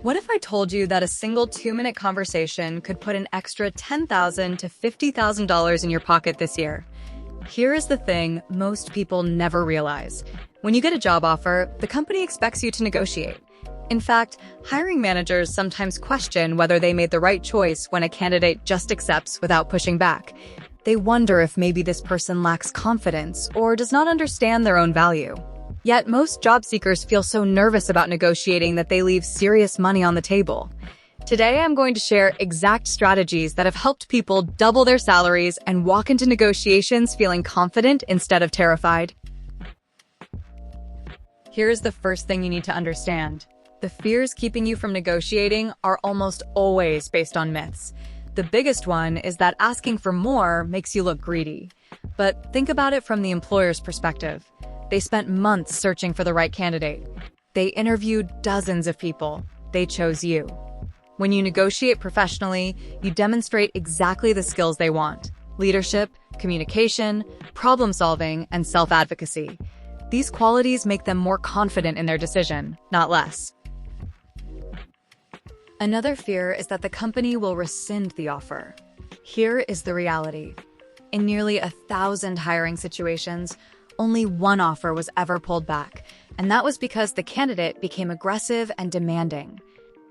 What if I told you that a single 2-minute conversation could put an extra $10,000 to $50,000 in your pocket this year? Here is the thing most people never realize. When you get a job offer, the company expects you to negotiate. In fact, hiring managers sometimes question whether they made the right choice when a candidate just accepts without pushing back. They wonder if maybe this person lacks confidence or does not understand their own value. Yet most job seekers feel so nervous about negotiating that they leave serious money on the table. Today, I'm going to share exact strategies that have helped people double their salaries and walk into negotiations feeling confident instead of terrified. Here's the first thing you need to understand. The fears keeping you from negotiating are almost always based on myths. The biggest one is that asking for more makes you look greedy. But think about it from the employer's perspective. They spent months searching for the right candidate. They interviewed dozens of people. They chose you. When you negotiate professionally, you demonstrate exactly the skills they want: leadership, communication, problem-solving, and self-advocacy. These qualities make them more confident in their decision, not less. Another fear is that the company will rescind the offer. Here is the reality. In nearly 1,000 hiring situations, only one offer was ever pulled back, and that was because the candidate became aggressive and demanding.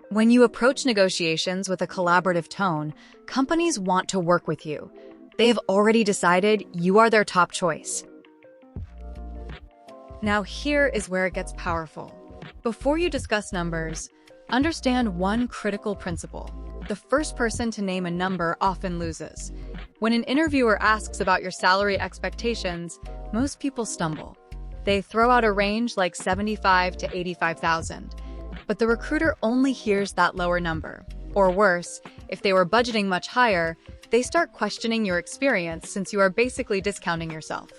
When you approach negotiations with a collaborative tone, companies want to work with you. They have already decided you are their top choice. Now here is where it gets powerful. Before you discuss numbers, understand one critical principle. The first person to name a number often loses. When an interviewer asks about your salary expectations, most people stumble. They throw out a range like 75 to 85,000, but the recruiter only hears that lower number. Or worse, if they were budgeting much higher, they start questioning your experience since you are basically discounting yourself.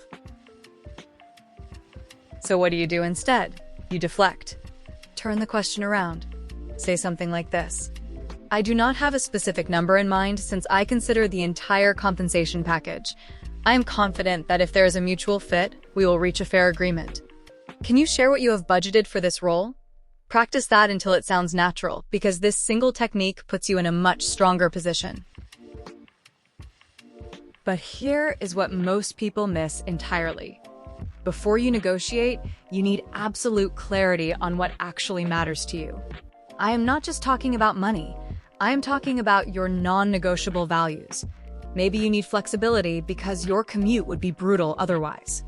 So what do you do instead? You deflect. Turn the question around. Say something like this: I do not have a specific number in mind since I consider the entire compensation package. I am confident that if there is a mutual fit, we will reach a fair agreement. Can you share what you have budgeted for this role? Practice that until it sounds natural, because this single technique puts you in a much stronger position. But here is what most people miss entirely. Before you negotiate, you need absolute clarity on what actually matters to you. I am not just talking about money. I am talking about your non-negotiable values. Maybe you need flexibility because your commute would be brutal otherwise.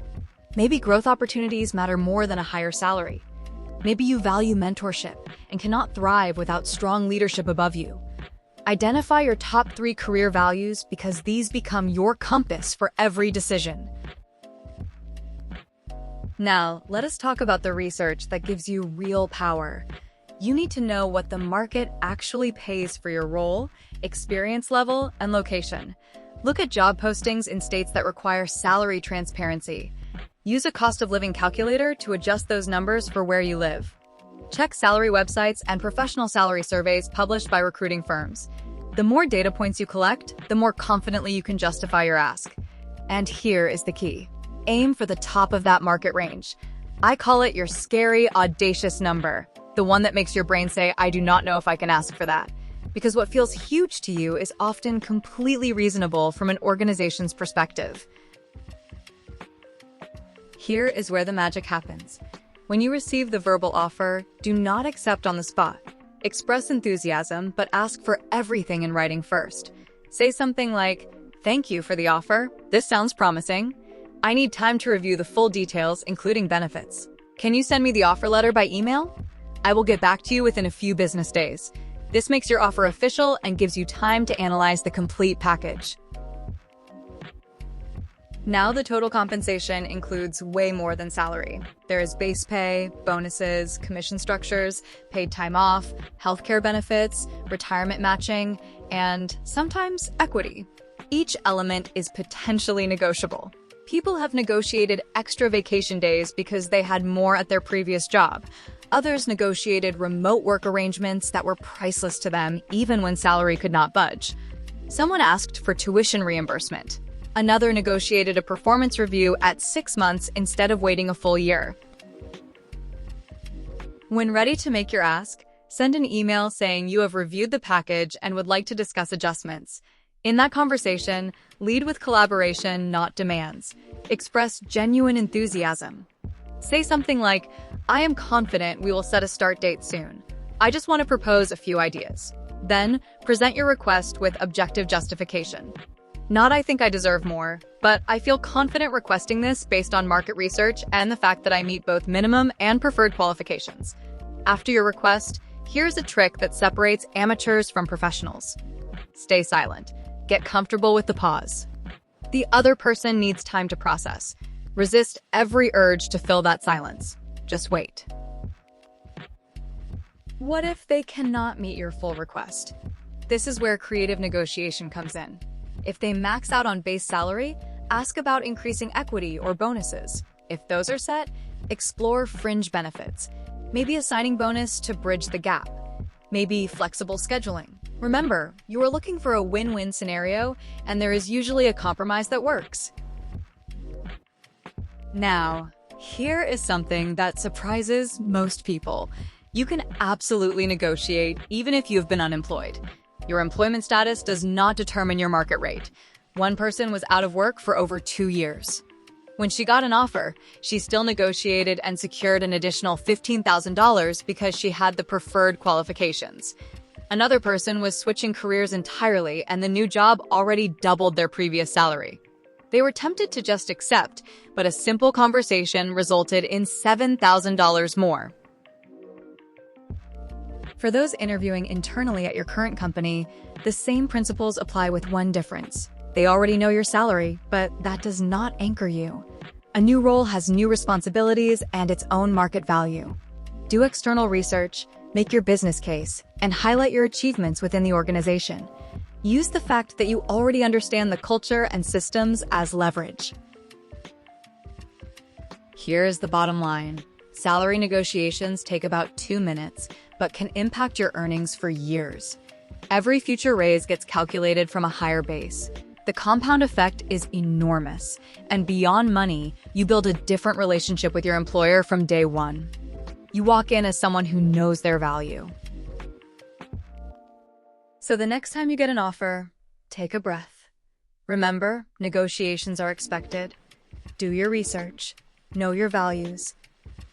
Maybe growth opportunities matter more than a higher salary. Maybe you value mentorship and cannot thrive without strong leadership above you. Identify your top 3 career values because these become your compass for every decision. Now, let us talk about the research that gives you real power. You need to know what the market actually pays for your role, experience level, and location. Look at job postings in states that require salary transparency. Use a cost of living calculator to adjust those numbers for where you live. Check salary websites and professional salary surveys published by recruiting firms. The more data points you collect, the more confidently you can justify your ask. And here is the key. Aim for the top of that market range. I call it your scary, audacious number. The one that makes your brain say, I do not know if I can ask for that. Because what feels huge to you is often completely reasonable from an organization's perspective. Here is where the magic happens. When you receive the verbal offer, do not accept on the spot. Express enthusiasm, but ask for everything in writing first. Say something like, thank you for the offer. This sounds promising. I need time to review the full details, including benefits. Can you send me the offer letter by email? I will get back to you within a few business days. This makes your offer official and gives you time to analyze the complete package. Now the total compensation includes way more than salary. There is base pay, bonuses, commission structures, paid time off, healthcare benefits, retirement matching, and sometimes equity. Each element is potentially negotiable. People have negotiated extra vacation days because they had more at their previous job. Others negotiated remote work arrangements that were priceless to them, even when salary could not budge. Someone asked for tuition reimbursement. Another negotiated a performance review at 6 months instead of waiting a full year. When ready to make your ask, Send an email saying you have reviewed the package and would like to discuss adjustments. In that conversation, lead with collaboration, not demands. Express genuine enthusiasm. Say something like, "I am confident we will set a start date soon. I just want to propose a few ideas." Then, present your request with objective justification. Not "I think I deserve more," but "I feel confident requesting this based on market research and the fact that I meet both minimum and preferred qualifications." After your request, here's a trick that separates amateurs from professionals. Stay silent. Get comfortable with the pause. The other person needs time to process. Resist every urge to fill that silence. Just wait. What if they cannot meet your full request? This is where creative negotiation comes in. If they max out on base salary, ask about increasing equity or bonuses. If those are set, explore fringe benefits. Maybe a signing bonus to bridge the gap. Maybe flexible scheduling. Remember, you are looking for a win-win scenario, and there is usually a compromise that works. Now, here is something that surprises most people. You can absolutely negotiate even if you've been unemployed. Your employment status does not determine your market rate. One person was out of work for over 2 years. When she got an offer, she still negotiated and secured an additional $15,000 because she had the preferred qualifications. Another person was switching careers entirely, and the new job already doubled their previous salary. They were tempted to just accept, but a simple conversation resulted in $7,000 more. For those interviewing internally at your current company, the same principles apply with one difference. They already know your salary, but that does not anchor you. A new role has new responsibilities and its own market value. Do external research, make your business case, and highlight your achievements within the organization. Use the fact that you already understand the culture and systems as leverage. Here is the bottom line. Salary negotiations take about 2 minutes, but can impact your earnings for years. Every future raise gets calculated from a higher base. The compound effect is enormous, and beyond money, you build a different relationship with your employer from day one. You walk in as someone who knows their value. So the next time you get an offer, take a breath. Remember, negotiations are expected. Do your research, know your values,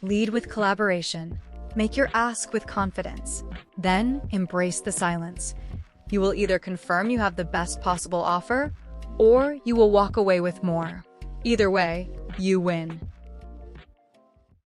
lead with collaboration, make your ask with confidence, then embrace the silence. You will either confirm you have the best possible offer, or you will walk away with more. Either way, you win.